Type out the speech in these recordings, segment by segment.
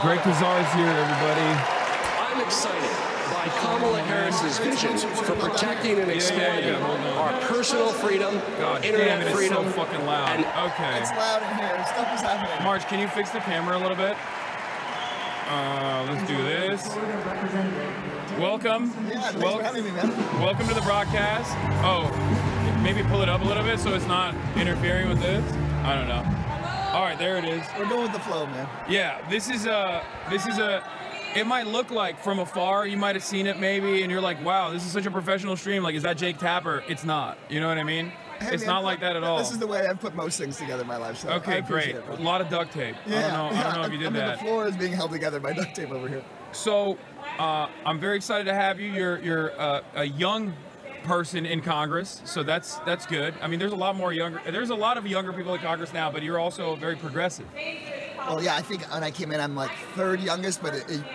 Great Casar's here, everybody. I'm excited by Kamala Harris's vision for protecting and expanding our personal freedom, internet freedom. It's so fucking loud. Okay. It's loud in here. Stuff is happening. Marge, can you fix the camera a little bit? Let's do this. Welcome. Yeah, thanks for having me, man. Welcome to the broadcast. Oh, maybe pull it up a little bit so it's not interfering with this. I don't know. All right, there it is. We're going with the flow, man. Yeah, this is a, it might look like from afar, you might have seen it maybe, and you're like, wow, this is such a professional stream. Like, is that Jake Tapper? It's not. You know what I mean? Hey, it's man, not like that at all. This is the way I've put most things together in my life. So okay, great. It, a lot of duct tape. Yeah, I don't know if you did that. The floor is being held together by duct tape over here. So, I'm very excited to have you. You're a young person in Congress, so that's good. I mean, there's a lot of younger people in Congress now, but you're also very progressive. Well, yeah, I think when I came in, I'm like third youngest, but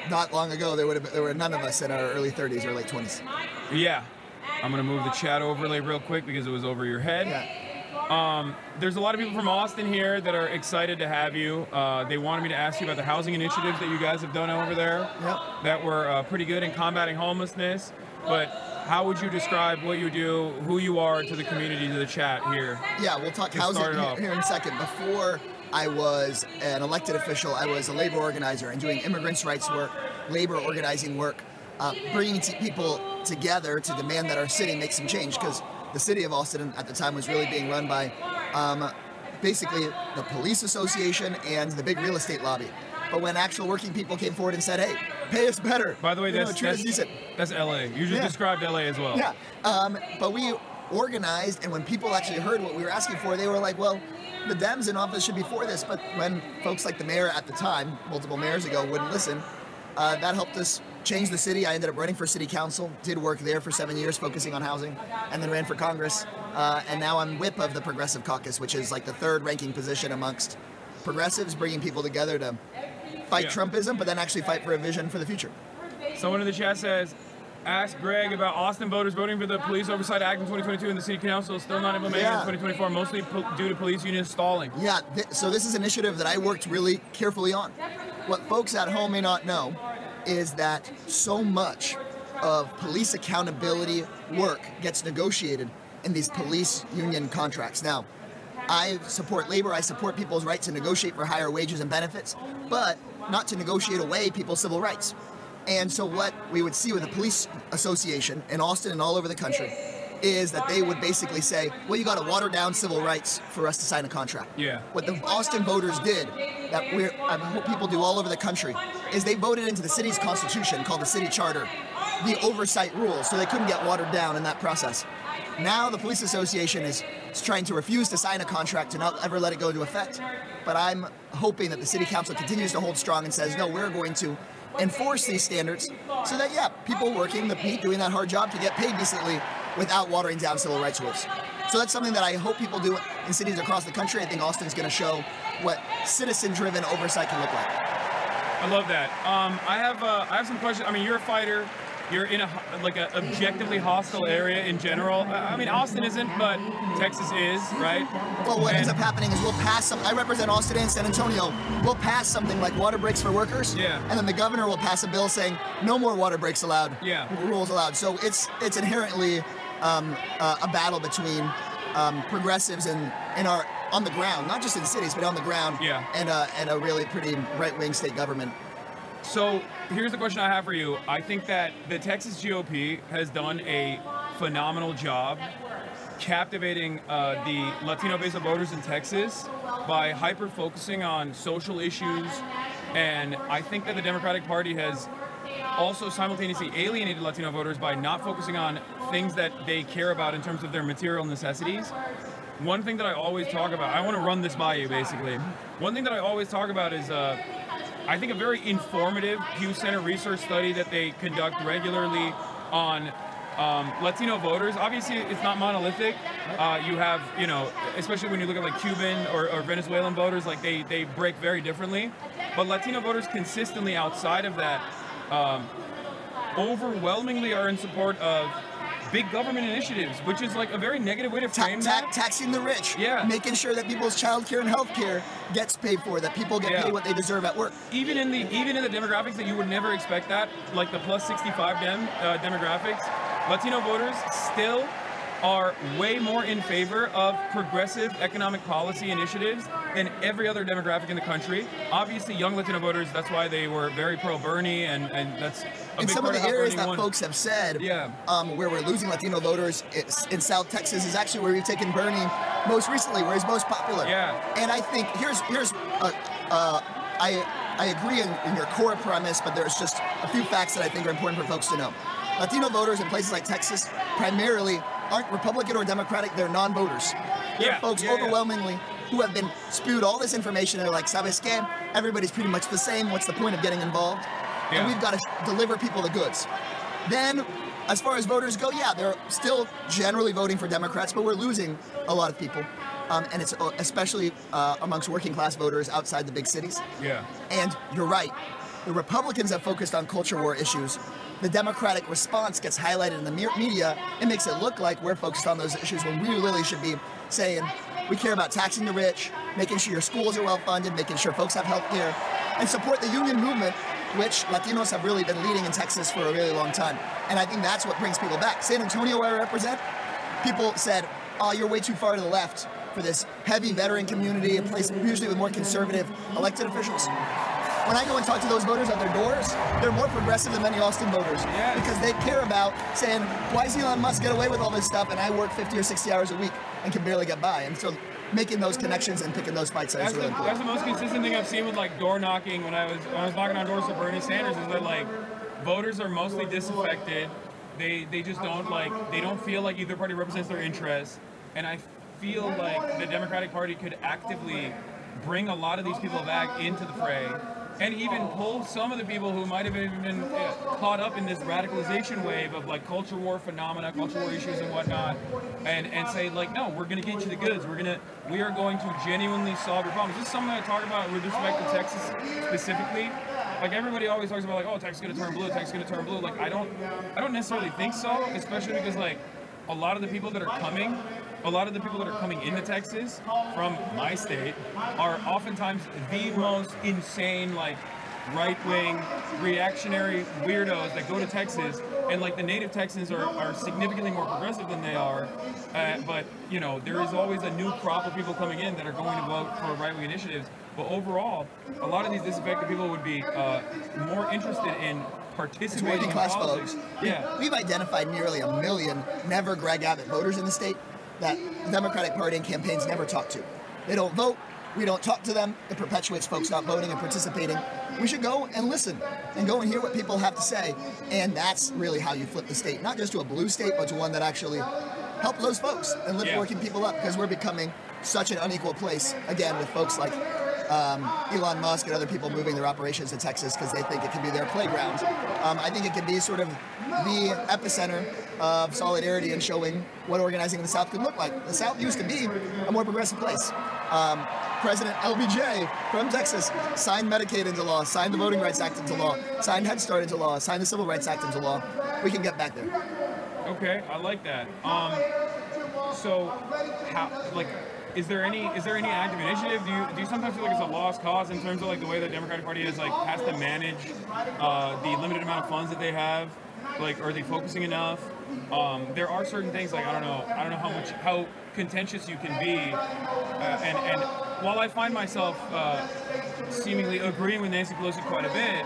not long ago there were none of us in our early 30s or late 20s. Yeah, I'm gonna move the chat overlay real quick because it was over your head. Yeah. There's a lot of people from Austin here that are excited to have you. They wanted me to ask you about the housing initiatives that you guys have done over there. Yep. That were pretty good in combating homelessness, but how would you describe what you do, who you are to the community, to the chat here? Yeah, we'll talk housing here in a second. Before I was an elected official, I was a labor organizer and doing immigrants' rights work, labor organizing work, bringing people together to demand that our city make some change, because the city of Austin at the time was really being run by basically the police association and the big real estate lobby. But when actual working people came forward and said, hey, pay us better. By the way, that's LA. You just described LA as well. Yeah, but we organized, and when people actually heard what we were asking for, they were like, well, the Dems in office should be for this. But when folks like the mayor at the time, multiple mayors ago, wouldn't listen, that helped us change the city. I ended up running for city council, did work there for 7 years focusing on housing, and then ran for Congress. And now I'm whip of the Progressive Caucus, which is like the third ranking position amongst progressives, bringing people together to fight Trumpism, but then actually fight for a vision for the future. Someone in the chat says, ask Greg about Austin voters voting for the Police Oversight Act in 2022 and the City Council still not implementing in 2024, mostly due to police unions stalling. Yeah, so this is an initiative that I worked really carefully on. What folks at home may not know is that so much of police accountability work gets negotiated in these police union contracts. Now, I support labor, I support people's right to negotiate for higher wages and benefits, but not to negotiate away people's civil rights. And so what we would see with the police association in Austin and all over the country is that they would basically say, well, you got to water down civil rights for us to sign a contract. Yeah. What the Austin voters did, that I hope people do all over the country, is they voted into the city's constitution, called the city charter, the oversight rules, so they couldn't get watered down in that process. Now the police association is trying to refuse to sign a contract to not ever let it go into effect. But I'm hoping that the city council continues to hold strong and says, no, we're going to enforce these standards so that, yeah, people working the beat, doing that hard job to get paid decently without watering down civil rights rules. So that's something that I hope people do in cities across the country. I think Austin's going to show what citizen-driven oversight can look like. I love that. I have some questions. I mean, you're a fighter. You're in a objectively hostile area in general. I mean, Austin isn't, but Texas is, right? Well, what ends up happening is we'll pass some. I represent Austin and San Antonio. We'll pass something like water breaks for workers. Yeah. And then the governor will pass a bill saying no more water breaks allowed. Yeah. Rules allowed. So it's inherently a battle between progressives and on the ground, not just in cities, but on the ground. Yeah. And a really pretty right-wing state government. So here's the question I have for you. I think that the Texas GOP has done a phenomenal job captivating the Latino base of voters in Texas by hyper-focusing on social issues. And I think that the Democratic Party has also simultaneously alienated Latino voters by not focusing on things that they care about in terms of their material necessities. One thing that I always talk about, I want to run this by you basically. One thing that I always talk about is I think a very informative Pew Center research study that they conduct regularly on Latino voters. Obviously, it's not monolithic. You have, you know, especially when you look at like Cuban or Venezuelan voters, like they break very differently. But Latino voters consistently outside of that overwhelmingly are in support of big government initiatives, which is like a very negative way to frame that. Taxing the rich. Yeah. Making sure that people's childcare and healthcare gets paid for, that people get paid what they deserve at work. Even in the demographics that you would never expect that, like the plus 65 demographics, Latino voters still are way more in favor of progressive economic policy initiatives than every other demographic in the country. Obviously, young Latino voters, that's why they were very pro-Bernie, and that's a in big some of part the how areas Bernie that won. folks have said, where we're losing Latino voters in South Texas is actually where we've taken Bernie most recently, where he's most popular. Yeah. And I think I agree in your core premise, but there's just a few facts that I think are important for folks to know. Latino voters in places like Texas primarily aren't Republican or Democratic, they're non-voters. They're folks overwhelmingly who have been spewed all this information. They're like, ¿sabes qué? Everybody's pretty much the same. What's the point of getting involved? And we've got to deliver people the goods. Then, as far as voters go, they're still generally voting for Democrats, but we're losing a lot of people. And it's especially amongst working class voters outside the big cities. Yeah. And you're right. The Republicans have focused on culture war issues. The Democratic response gets highlighted in the media. It makes it look like we're focused on those issues when we really should be saying we care about taxing the rich, making sure your schools are well funded, making sure folks have health care, and support the union movement, which Latinos have really been leading in Texas for a really long time. And I think that's what brings people back. San Antonio, where I represent, people said, oh, you're way too far to the left for this heavy veteran community, a place usually with more conservative elected officials. When I go and talk to those voters at their doors, they're more progressive than many Austin voters because they care about saying, why does Elon Musk get away with all this stuff and I work 50 or 60 hours a week and can barely get by? And so making those connections and picking those fights is really cool. That's the most consistent thing I've seen with like door knocking when I was knocking on doors for Bernie Sanders is that like voters are mostly disaffected. They just don't feel like either party represents their interests. And I feel like the Democratic Party could actively bring a lot of these people back into the fray. And even pull some of the people who might have been caught up in this radicalization wave of like culture war phenomena, culture war issues and whatnot, and say like, no, we're going to get you the goods. We are going to genuinely solve your problems. This is something I talk about with respect to Texas specifically. Like everybody always talks about like, oh, Texas is going to turn blue, Texas is going to turn blue. Like I don't necessarily think so, especially because like a lot of the people that are coming into Texas from my state are oftentimes the most insane, like, right-wing, reactionary weirdos that go to Texas, and, like, the native Texans are significantly more progressive than they are, but, you know, there is always a new crop of people coming in that are going to vote for right-wing initiatives, but overall, a lot of these disaffected people would be more interested in participating in politics. Yeah. We've identified nearly 1 million never Greg Abbott voters in the state that the Democratic Party and campaigns never talk to. They don't vote. We don't talk to them. It perpetuates folks not voting and participating. We should go and listen and go and hear what people have to say. And that's really how you flip the state, not just to a blue state, but to one that actually helps those folks and lift working people up, because we're becoming such an unequal place, again, with folks like Elon Musk and other people moving their operations to Texas because they think it can be their playground. I think it can be sort of the epicenter of solidarity and showing what organizing in the South could look like. The South used to be a more progressive place. President LBJ from Texas signed Medicaid into law, signed the Voting Rights Act into law, signed Head Start into law, signed the Civil Rights Act into law. We can get back there. Okay, I like that. So, is there any active initiative? Do you sometimes feel like it's a lost cause in terms of like the way the Democratic Party has to manage the limited amount of funds that they have? Like, are they focusing enough? There are certain things like I don't know how contentious you can be, and while I find myself seemingly agreeing with Nancy Pelosi quite a bit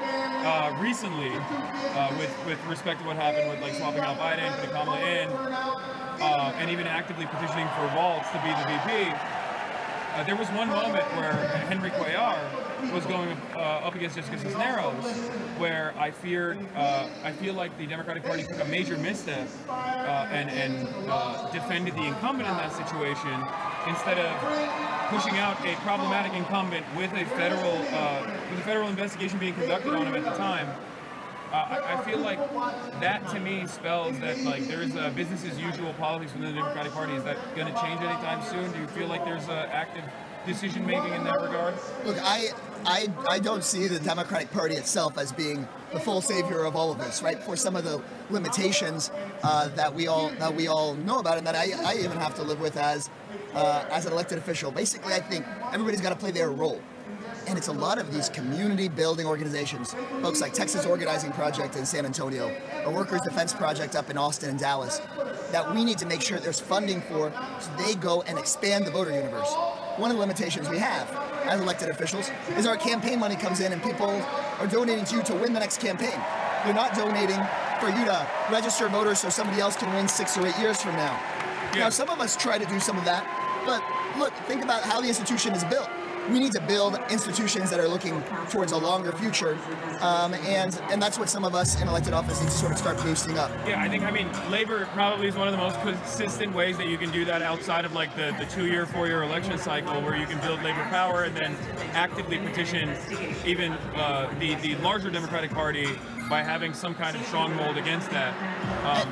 recently with respect to what happened with like swapping out Biden, putting Kamala in, and even actively petitioning for Walz to be the VP. There was one moment where Henry Cuellar was going up against Jessica Cisneros, where I feel like the Democratic Party took a major misstep and defended the incumbent in that situation instead of pushing out a problematic incumbent with a federal investigation being conducted on him at the time. I feel like that to me spells that like there's a business as usual politics within the Democratic Party. Is that going to change anytime soon? Do you feel like there's active decision making in that regard? Look, I don't see the Democratic Party itself as being the full savior of all of this, right? For some of the limitations that we all know about, and that I even have to live with as an elected official. Basically, I think everybody's got to play their role. And it's a lot of these community building organizations, folks like Texas Organizing Project in San Antonio, a Workers Defense Project up in Austin and Dallas, that we need to make sure there's funding for so they go and expand the voter universe. One of the limitations we have as elected officials is our campaign money comes in and people are donating to you to win the next campaign. They're not donating for you to register voters so somebody else can win 6 or 8 years from now. Yeah. Now, some of us try to do some of that, but look, think about how the institution is built. We need to build institutions that are looking towards a longer future, and that's what some of us in elected office need to sort of start boosting up. Yeah, I mean, labor probably is one of the most consistent ways that you can do that outside of like the 2-year, 4-year election cycle, where you can build labor power and then actively petition even the larger Democratic Party by having some kind of stronghold against that.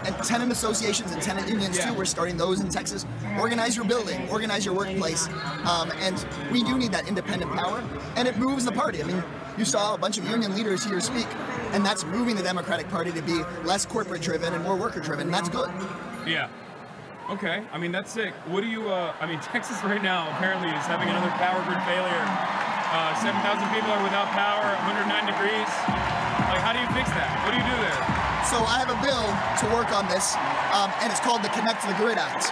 And tenant associations and tenant unions too, we're starting those in Texas. Organize your building, organize your workplace, and we do need that independent power, and it moves the party. I mean, you saw a bunch of union leaders here speak, and that's moving the Democratic Party to be less corporate driven and more worker driven, and that's good. Yeah. Okay, I mean, that's sick. What do you, I mean, Texas right now apparently is having another power grid failure. 7,000 people are without power, 109 degrees. Like, how do you fix that? What do you do there? So I have a bill to work on this, and it's called the Connect to the Grid Act.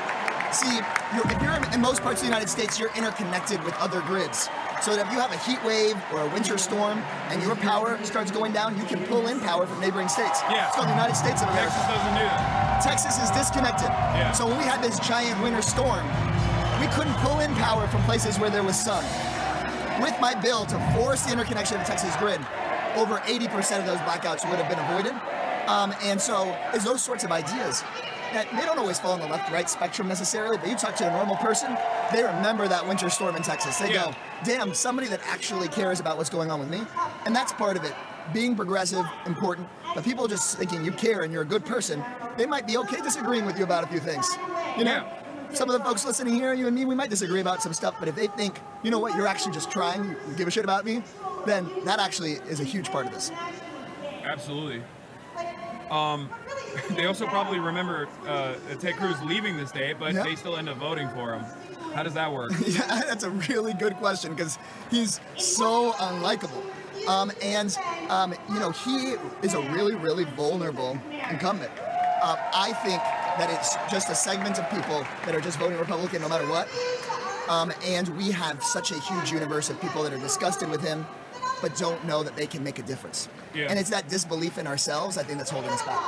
See, if you're in most parts of the United States, you're interconnected with other grids. So that if you have a heat wave or a winter storm and your power starts going down, you can pull in power from neighboring states. Yeah. It's called the United States of America. Texas doesn't do that. Texas is disconnected. Yeah. So when we had this giant winter storm, we couldn't pull in power from places where there was sun. With my bill to force the interconnection of the Texas grid, over 80% of those blackouts would have been avoided. And so it's those sorts of ideas that they don't always fall on the left-right spectrum necessarily, but you talk to a normal person, they remember that winter storm in Texas. They go, damn, somebody that actually cares about what's going on with me. And that's part of it. Being progressive, important, but people just thinking you care and you're a good person, they might be okay disagreeing with you about a few things. You know? Some of the folks listening here, you and me, we might disagree about some stuff, but if they think, you know what, you're actually just trying, you give a shit about me, then that actually is a huge part of this. Absolutely. They also probably remember Ted Cruz leaving this day, but they still end up voting for him. How does that work? Yeah, that's a really good question because he's so unlikable. You know, he is a really, really vulnerable incumbent. I think that it's just a segment of people that are just voting Republican no matter what. And we have such a huge universe of people that are disgusted with him, but don't know that they can make a difference. Yeah. And it's that disbelief in ourselves, I think, that's holding us back.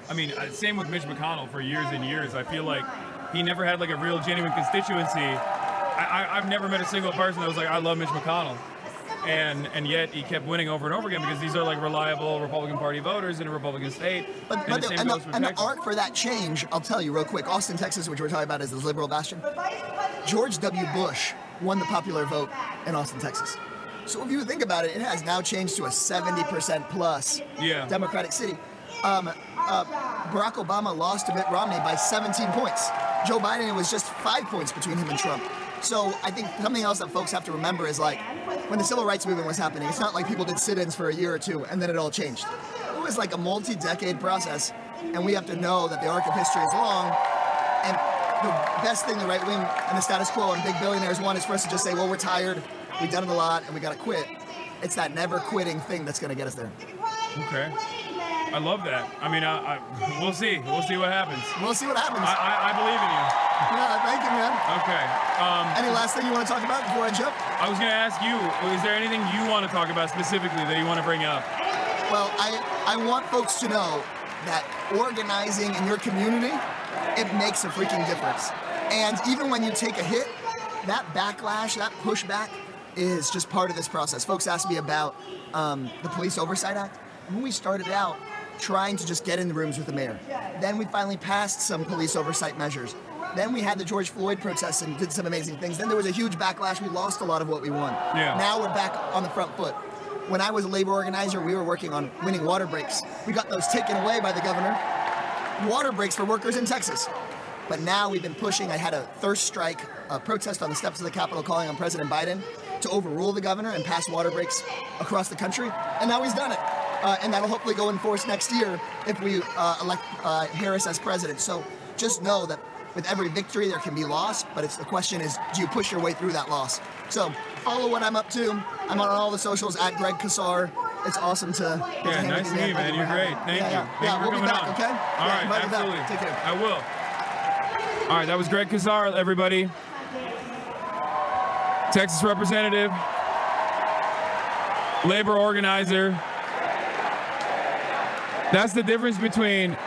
I mean, same with Mitch McConnell for years and years. I feel like he never had like a real genuine constituency. I've never met a single person that was like, I love Mitch McConnell. And yet he kept winning over and over again because these are like reliable Republican Party voters in a Republican state. But the arc for that change, I'll tell you real quick, Austin, Texas, which we're talking about as the liberal bastion, George W. Bush won the popular vote in Austin, Texas. So if you think about it, it has now changed to a 70% plus Democratic city. Barack Obama lost to Mitt Romney by 17 points. Joe Biden, it was just 5 points between him and Trump. So I think something else that folks have to remember is like, when the civil rights movement was happening, it's not like people did sit-ins for a year or two and then it all changed. It was like a multi-decade process, and we have to know that the arc of history is long, and the best thing the right wing and the status quo and big billionaires want is for us to just say, well, we're tired, we've done it a lot, and we gotta quit. It's that never quitting thing that's gonna get us there. Okay. I love that. I mean, we'll see. We'll see what happens. We'll see what happens. I believe in you. Yeah, thank you, man. Okay. Any last thing you want to talk about before I jump? I was going to ask you, is there anything you want to talk about specifically that you want to bring up? Well, I want folks to know that organizing in your community, it makes a freaking difference. And even when you take a hit, that backlash, that pushback is just part of this process. Folks asked me about the Police Oversight Act. When we started out trying to just get in the rooms with the mayor, then we finally passed some police oversight measures. Then we had the George Floyd protests and did some amazing things. Then there was a huge backlash. We lost a lot of what we won. Yeah. Now we're back on the front foot. When I was a labor organizer, we were working on winning water breaks. We got those taken away by the governor. Water breaks for workers in Texas. But now we've been pushing. I had a thirst strike, a protest on the steps of the Capitol calling on President Biden to overrule the governor and pass water breaks across the country. And now he's done it. And that'll hopefully go in force next year if we elect Harris as president. So just know that with every victory there can be loss, but the question is, do you push your way through that loss? So follow what I'm up to. I'm on all the socials at Greg Casar. It's awesome to yeah, nice to meet you, man. You're great. Thank you. Yeah, we'll be back, on. okay? All right, absolutely. Take care. I will. All right, that was Greg Casar, everybody. Texas representative, labor organizer. That's the difference between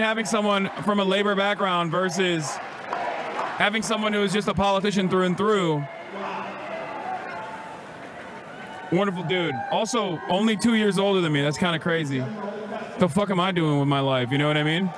having someone from a labor background versus having someone who is just a politician through and through. Wonderful dude. Also, only 2 years older than me. That's kind of crazy. The fuck am I doing with my life? You know what I mean?